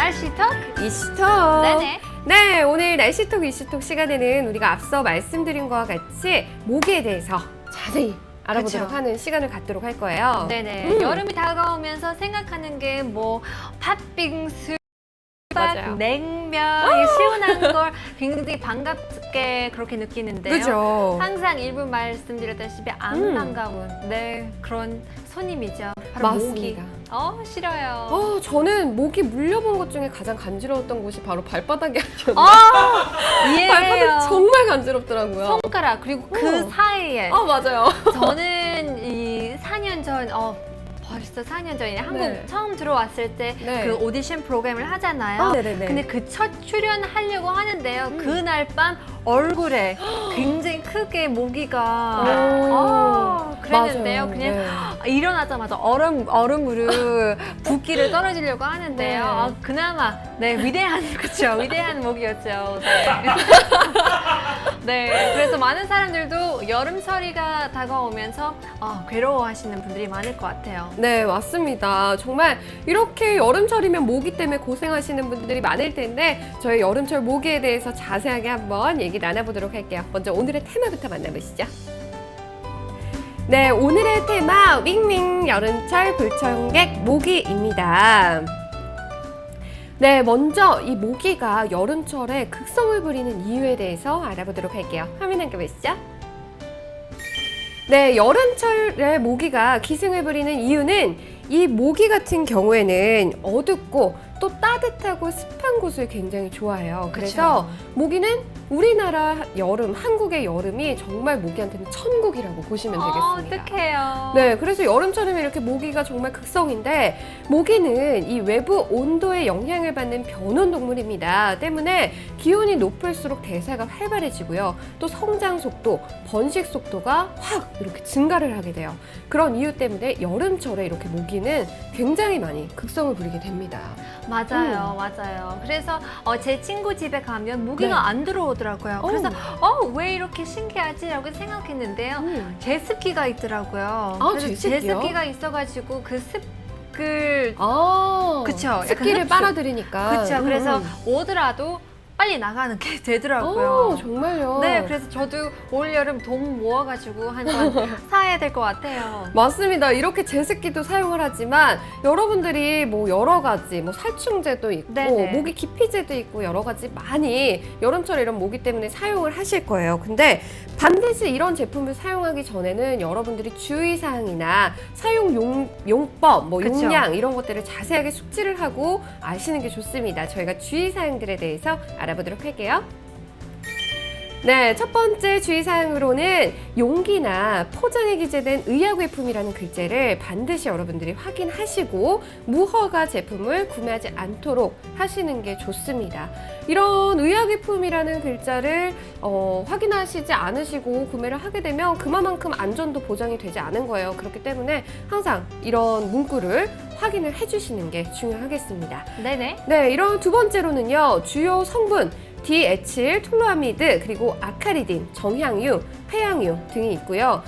날씨톡 이슈톡. 네네. 네, 오늘 날씨톡 이슈톡 시간에는 우리가 앞서 말씀드린 것과 같이 모기에 대해서 자세히 알아보도록 그쵸. 하는 시간을 갖도록 할 거예요. 네네. 여름이 다가오면서 생각하는 게 뭐 팥빙수, 맞아요. 냉면, 시원한 걸 굉장히 반갑게 그렇게 느끼는데요. 그죠? 항상 일부 말씀드렸다시피 안 반가운 그런 손님이죠. 바로 맞습니다. 모기. 싫어요. 저는 모기 물려본 것 중에 가장 간지러웠던 곳이 바로 발바닥이 아니었나요? 이해해요. 발바닥이 정말 간지럽더라고요. 손가락 그리고 그 사이에 맞아요. 저는 이 4년 전 벌써 4년 전이네. 한국 네. 처음 들어왔을 때 그 네. 오디션 프로그램을 하잖아요. 네네네. 근데 그 첫 출연하려고 하는데요. 그날 밤 얼굴에 굉장히 크게 모기가 그랬는데요. 맞아요. 그냥 네. 일어나자마자 얼음으로 붓기를 떨어지려고 하는데요. 네. 그나마 위대한 그렇죠. 위대한 모기였죠. 네. 네, 그래서 많은 사람들도 여름철이가 다가오면서 괴로워하시는 분들이 많을 것 같아요. 네, 맞습니다. 정말 이렇게 여름철이면 모기 때문에 고생하시는 분들이 많을 텐데 저희 여름철 모기에 대해서 자세하게 한번 얘기 나눠보도록 할게요. 먼저 오늘의 테마부터 만나보시죠. 네, 오늘의 테마 윙윙 여름철 불청객 모기입니다. 네, 먼저 이 모기가 여름철에 극성을 부리는 이유에 대해서 알아보도록 할게요. 화면 함께보시죠. 네, 여름철에 모기가 기승을 부리는 이유는 이 모기 같은 경우에는 어둡고 또 따뜻하고 습한 곳을 굉장히 좋아해요. 그래서 모기는 우리나라 여름, 한국의 여름이 정말 모기한테는 천국이라고 보시면 되겠습니다. 어떡해요. 네, 그래서 여름철이면 이렇게 모기가 정말 극성인데 모기는 이 외부 온도에 영향을 받는 변온 동물입니다. 때문에 기온이 높을수록 대사가 활발해지고요. 또 성장 속도, 번식 속도가 확 이렇게 증가를 하게 돼요. 그런 이유 때문에 여름철에 이렇게 모기는 굉장히 많이 극성을 부리게 됩니다. 맞아요, 맞아요. 그래서 제 친구 집에 가면 모기가 네. 안 들어오더라고요. 그래서 왜 이렇게 신기하지라고 생각했는데요. 제습기가 있더라고요. 그래서 제습기요? 제습기가 있어가지고 그 습을 그쵸, 약간 습기를 흡수. 빨아들이니까. 그쵸. 그래서 오더라도 빨리 나가는 게 되더라고요. 정말요? 네, 그래서 저도 올 여름 돈 모아가지고 한 번 사야 될 것 같아요. 맞습니다. 이렇게 제습기도 사용을 하지만 여러분들이 뭐 여러 가지 뭐 살충제도 있고 네네. 모기 기피제도 있고 여러 가지 많이 여름철에 이런 모기 때문에 사용을 하실 거예요. 근데 반드시 이런 제품을 사용하기 전에는 여러분들이 주의사항이나 사용 용법, 뭐 그쵸. 용량 이런 것들을 자세하게 숙지를 하고 아시는 게 좋습니다. 저희가 주의사항들에 대해서 알아보도록 할게요. 네, 첫 번째 주의사항으로는 용기나 포장에 기재된 의약외품이라는 글자를 반드시 여러분들이 확인하시고 무허가 제품을 구매하지 않도록 하시는 게 좋습니다. 이런 의약외품이라는 글자를 확인하시지 않으시고 구매를 하게 되면 그만큼 안전도 보장이 되지 않은 거예요. 그렇기 때문에 항상 이런 문구를 확인을 해주시는 게 중요하겠습니다. 네네. 네, 이런 두 번째로는요, 주요 성분 디에칠 톨루아미드 그리고 아카리딘, 정향유, 회향유 등이 있고요.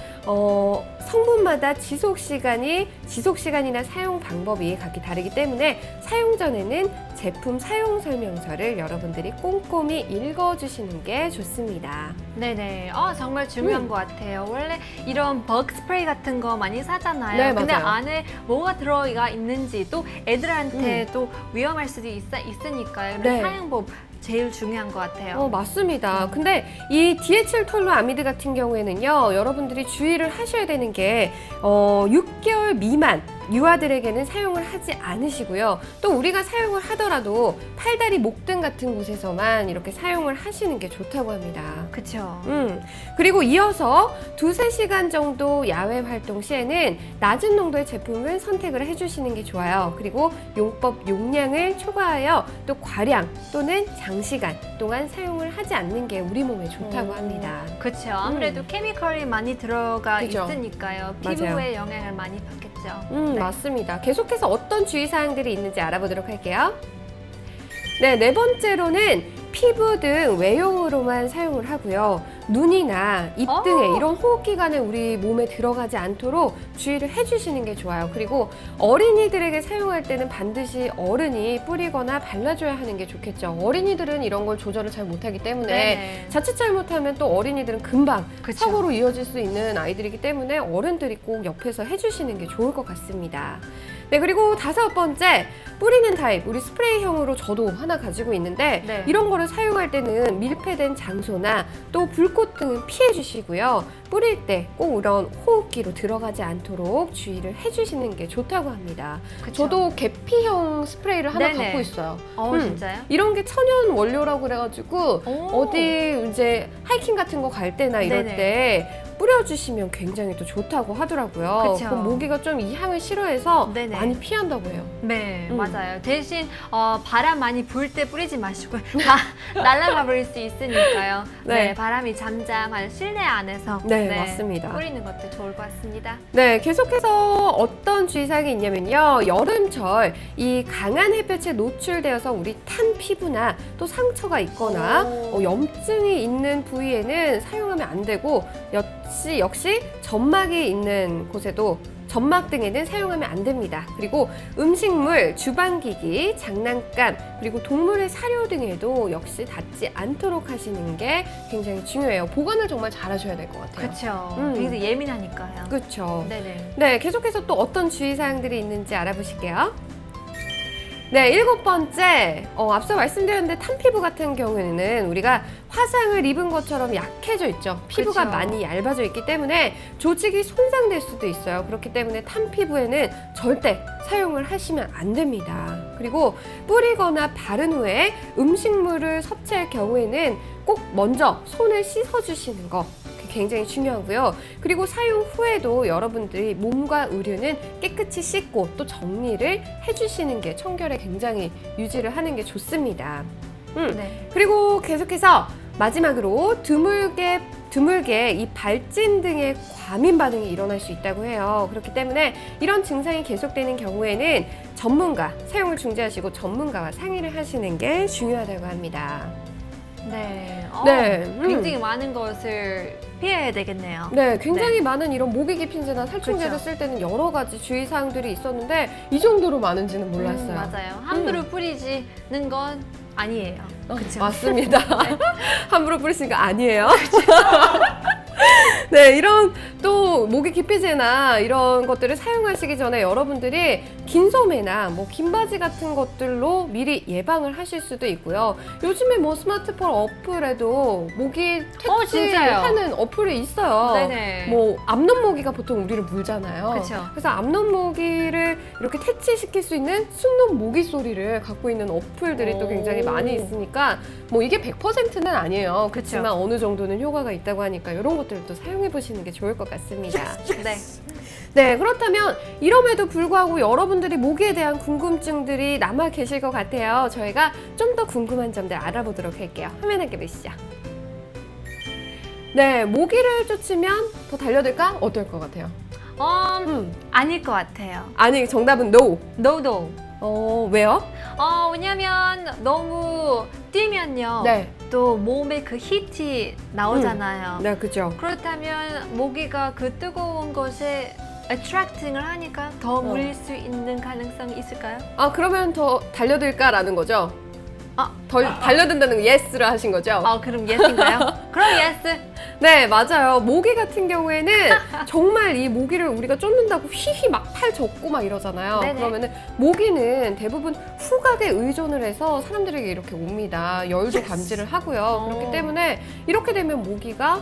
성분마다 지속 시간이나 사용 방법이 각기 다르기 때문에 사용 전에는 제품 사용 설명서를 여러분들이 꼼꼼히 읽어주시는 게 좋습니다. 네네. 정말 중요한 것 같아요. 원래 이런 버그 스프레이 같은 거 많이 사잖아요. 네, 근데 맞아요. 안에 뭐가 들어가 있는지 또 애들한테 또 위험할 수도 있으니까요. 네. 사용법 제일 중요한 것 같아요. 맞습니다. 근데 이 디에칠 톨루아미드 같은 경우에는요, 여러분들이 주의를 하셔야 되는 게 6개월 미만 유아들에게는 사용을 하지 않으시고요. 또 우리가 사용을 하더라도 팔다리, 목등 같은 곳에서만 이렇게 사용을 하시는 게 좋다고 합니다. 그쵸. 그리고 이어서 2~3시간 정도 야외 활동 시에는 낮은 농도의 제품을 선택을 해주시는 게 좋아요. 그리고 용법 용량을 초과하여 또 과량 또는 장시간 동안 사용을 하지 않는 게 우리 몸에 좋다고 합니다. 그쵸. 아무래도 케미컬이 많이 들어가 그죠. 있으니까요. 맞아요. 피부에 영향을 많이 받겠죠. 네. 맞습니다. 계속해서 어떤 주의사항들이 있는지 알아보도록 할게요. 네, 네 번째로는 피부 등 외용으로만 사용을 하고요. 눈이나 입 등에 이런 호흡기관에 우리 몸에 들어가지 않도록 주의를 해주시는 게 좋아요. 그리고 어린이들에게 사용할 때는 반드시 어른이 뿌리거나 발라줘야 하는 게 좋겠죠. 어린이들은 이런 걸 조절을 잘 못하기 때문에 네네. 자칫 잘못하면 또 어린이들은 금방 그쵸. 사고로 이어질 수 있는 아이들이기 때문에 어른들이 꼭 옆에서 해주시는 게 좋을 것 같습니다. 네, 그리고 5번째, 뿌리는 타입. 우리 스프레이형으로 저도 하나 가지고 있는데 네. 이런 거를 사용할 때는 밀폐된 장소나 또 불꽃 등은 피해 주시고요. 뿌릴 때 꼭 이런 호흡기로 들어가지 않도록 주의를 해주시는 게 좋다고 합니다. 그쵸. 저도 계피형 스프레이를 하나 네네. 갖고 있어요. 진짜요? 이런 게 천연 원료라고 그래가지고 오. 어디 이제 하이킹 같은 거 갈 때나 이럴 네네. 때 뿌려주시면 굉장히 또 좋다고 하더라고요. 그쵸. 그럼 모기가 좀 이 향을 싫어해서 네네. 많이 피한다고 해요. 네, 음. 맞아요. 대신 바람 많이 불 때 뿌리지 마시고 다 날아가 버릴 수 있으니까요. 네. 네, 바람이 잠잠한 실내 안에서 네, 맞습니다. 뿌리는 것도 좋을 것 같습니다. 네, 계속해서 어떤 주의사항이 있냐면요. 여름철 이 강한 햇볕에 노출되어서 우리 탄 피부나 또 상처가 있거나 오. 염증이 있는 부위에는 사용하면 안 되고 역시 점막이 있는 곳에도 점막 등에는 사용하면 안 됩니다. 그리고 음식물, 주방기기, 장난감, 그리고 동물의 사료 등에도 역시 닿지 않도록 하시는 게 굉장히 중요해요. 보관을 정말 잘 하셔야 될 것 같아요. 그렇죠. 굉장히 예민하니까요. 그렇죠. 네네. 네, 계속해서 또 어떤 주의사항들이 있는지 알아보실게요. 네, 7번째, 앞서 말씀드렸는데 탄 피부 같은 경우에는 우리가 화상을 입은 것처럼 약해져 있죠. 피부가 그쵸. 많이 얇아져 있기 때문에 조직이 손상될 수도 있어요. 그렇기 때문에 탄 피부에는 절대 사용을 하시면 안 됩니다. 그리고 뿌리거나 바른 후에 음식물을 섭취할 경우에는 꼭 먼저 손을 씻어주시는 거 굉장히 중요하고요. 그리고 사용 후에도 여러분들이 몸과 의류는 깨끗이 씻고 또 정리를 해주시는 게 청결에 굉장히 유지를 하는 게 좋습니다. 네. 그리고 계속해서 마지막으로 드물게 이 발진 등의 과민 반응이 일어날 수 있다고 해요. 그렇기 때문에 이런 증상이 계속되는 경우에는 사용을 중지하시고 전문가와 상의를 하시는 게 중요하다고 합니다. 네. 네, 굉장히 많은 것을 피해야 되겠네요. 네, 굉장히 많은 이런 모기 기핀제나 살충제를 그쵸. 쓸 때는 여러 가지 주의사항들이 있었는데 이 정도로 많은지는 몰랐어요. 맞아요. 함부로 뿌리지는 건 아니에요. 그쵸? 맞습니다. 함부로 뿌리시는 거 아니에요. 네, 이런 또 모기 기피제나 이런 것들을 사용하시기 전에 여러분들이 긴 소매나 뭐 긴 바지 같은 것들로 미리 예방을 하실 수도 있고요. 요즘에 뭐 스마트폰 어플에도 모기 퇴치하는 어플이 있어요. 네네. 뭐 암놈 모기가 보통 우리를 물잖아요. 그쵸. 그래서 암놈 모기를 이렇게 퇴치시킬 수 있는 순놈 모기 소리를 갖고 있는 어플들이 또 굉장히 많이 있으니까 뭐 이게 100%는 아니에요. 그렇지만 어느 정도는 효과가 있다고 하니까 이런 것들도 사용해 보시는 게 좋을 것 같습니다. 네. 네, 그렇다면 이럼에도 불구하고 여러분들이 모기에 대한 궁금증들이 남아 계실 것 같아요. 저희가 좀 더 궁금한 점들 알아보도록 할게요. 화면 함께 보시죠. 네, 모기를 쫓으면 더 달려들까? 어떨 것 같아요? 아닐 것 같아요. 아니, 정답은 no. No. 왜요? 왜냐면 너무 뛰면요. 네. 또 몸에 그 히트 나오잖아요. 네, 그죠. 그렇다면 모기가 그 뜨거운 것에 attracting을 하니까 더 물릴 수 있는 가능성이 있을까요? 그러면 더 달려들까라는 거죠? 아. 덜 달려든다는 거 예스를 하신 거죠? 그럼 yes인가요? 그럼 yes. 네, 맞아요. 모기 같은 경우에는 정말 이 모기를 우리가 쫓는다고 휘휘 막 팔 젓고 막 이러잖아요. 네네. 그러면은 모기는 대부분 후각에 의존을 해서 사람들에게 이렇게 옵니다. 열도 감지를 하고요. 그렇기 때문에 이렇게 되면 모기가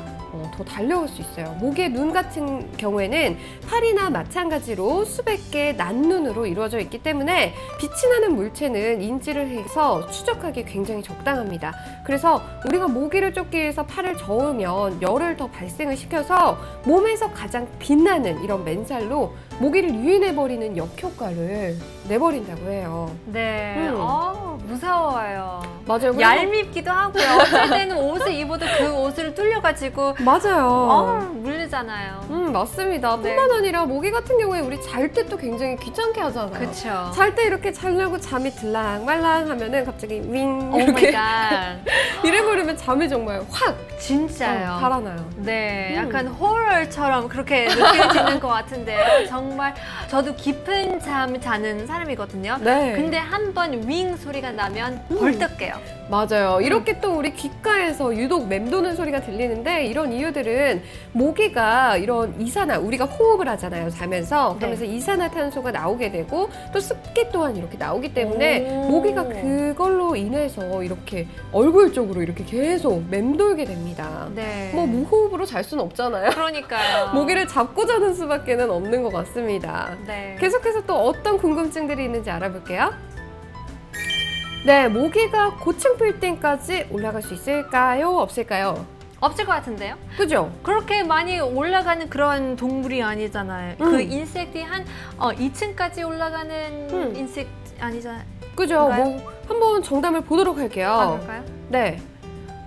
더 달려올 수 있어요. 모기의 눈 같은 경우에는 팔이나 마찬가지로 수백 개의 난눈으로 이루어져 있기 때문에 빛이 나는 물체는 인지를 해서 추적하기 굉장히 적당합니다. 그래서 우리가 모기를 쫓기 위해서 팔을 저으면 열을 더 발생을 시켜서 몸에서 가장 빛나는 이런 맨살로 모기를 유인해버리는 역효과를 내버린다고 해요. 네. 무서워요. 맞아요. 그리고- 얄밉기도 하고요. 어쩔 때는 옷을 입어도 그 옷을 뚫려가지고 맞아요. 물리잖아요. 맞습니다. 네. 뿐만 아니라 모기 같은 경우에 우리 잘 때 또 굉장히 귀찮게 하잖아요. 그렇죠. 잘 때 이렇게 자려고 잠이 들랑말랑 하면은 갑자기 윙 오 마이 이렇게 갓. 이래버리면 잠이 정말 확 진짜요. 달아나요. 네, 약간 호러처럼 그렇게 느껴지는 것 같은데요. 정말 저도 깊은 잠 자는 사람이거든요. 네. 근데 한 번 윙 소리가 나면 벌떡 깨요. 맞아요. 이렇게 또 우리 귓가에서 유독 맴도는 소리가 들리는데 이런 이유들은 모기가 이런 이산화, 우리가 호흡을 하잖아요, 자면서. 그러면서 이산화탄소가 나오게 되고 또 습기 또한 이렇게 나오기 때문에 오. 모기가 그걸로 인해서 이렇게 얼굴 쪽으로 이렇게 계속 맴돌게 됩니다. 네. 뭐 무호흡으로 잘 수는 없잖아요. 그러니까요. 모기를 잡고 자는 수밖에는 없는 것 같습니다. 네. 계속해서 또 어떤 궁금증들이 있는지 알아볼게요. 네, 모기가 고층 빌딩까지 올라갈 수 있을까요? 없을까요? 없을 것 같은데요? 그죠? 그렇게 많이 올라가는 그런 동물이 아니잖아요. 그 인섹트 한 2층까지 올라가는 인섹트 아니잖아요. 그죠? 그런가요? 뭐 한번 정답을 보도록 할게요. 아, 그럴까요? 네.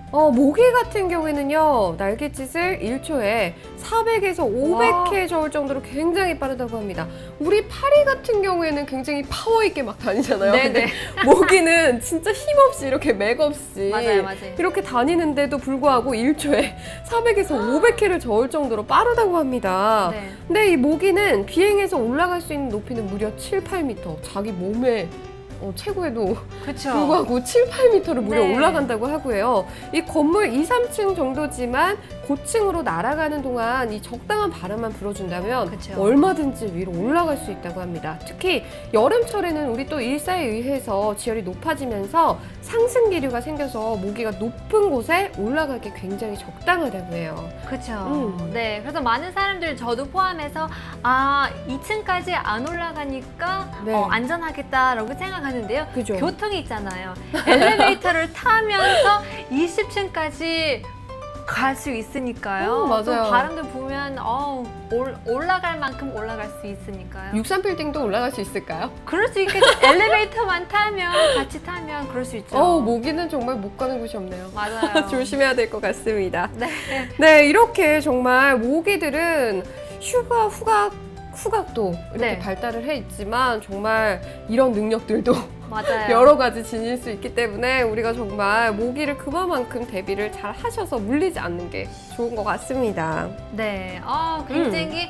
모기 같은 경우에는요, 날갯짓을 1초에 400에서 500회 저을 정도로 굉장히 빠르다고 합니다. 우리 파리 같은 경우에는 굉장히 파워 있게 막 다니잖아요. 네네. 근데 모기는 진짜 힘없이 이렇게 맥없이 맞아요. 이렇게 다니는데도 불구하고 1초에 400에서 500회를 저을 정도로 빠르다고 합니다. 네. 근데 이 모기는 비행해서 올라갈 수 있는 높이는 무려 7, 8m. 자기 몸에 최고에도 그렇죠. 불구하고 7, 8m를 무려 네. 올라간다고 하고요. 이 건물 2, 3층 정도지만 고층으로 날아가는 동안 이 적당한 바람만 불어준다면 그쵸. 얼마든지 위로 올라갈 수 있다고 합니다. 특히 여름철에는 우리 또 일사에 의해서 지열이 높아지면서 상승 기류가 생겨서 모기가 높은 곳에 올라가기 굉장히 적당하다고 해요. 그렇죠. 네, 그래서 많은 사람들 저도 포함해서 2층까지 안 올라가니까 네. 안전하겠다라고 생각하는데요. 그죠? 교통이 있잖아요. 엘리베이터를 타면서 20층까지 갈 수 있으니까요. 맞아요. 또 바람도 부면 올라갈 만큼 올라갈 수 있으니까요. 63빌딩도 올라갈 수 있을까요? 그럴 수 있겠죠. 엘리베이터만 타면 같이 타면 그럴 수 있죠. 모기는 정말 못 가는 곳이 없네요. 맞아요. 조심해야 될 것 같습니다. 네. 네, 이렇게 정말 모기들은 후각도 이렇게 네. 발달을 해 있지만 정말 이런 능력들도 맞아요. 여러 가지 지닐 수 있기 때문에 우리가 정말 모기를 그만큼 대비를 잘 하셔서 물리지 않는 게 좋은 것 같습니다. 네, 굉장히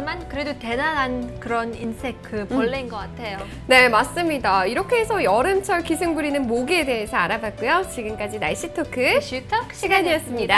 만 그래도 대단한 그런 인섹트 벌레인 것 같아요. 네, 맞습니다. 이렇게 해서 여름철 기승 부리는 모기에 대해서 알아봤고요. 지금까지 날씨 토크 슈터 시간이었습니다.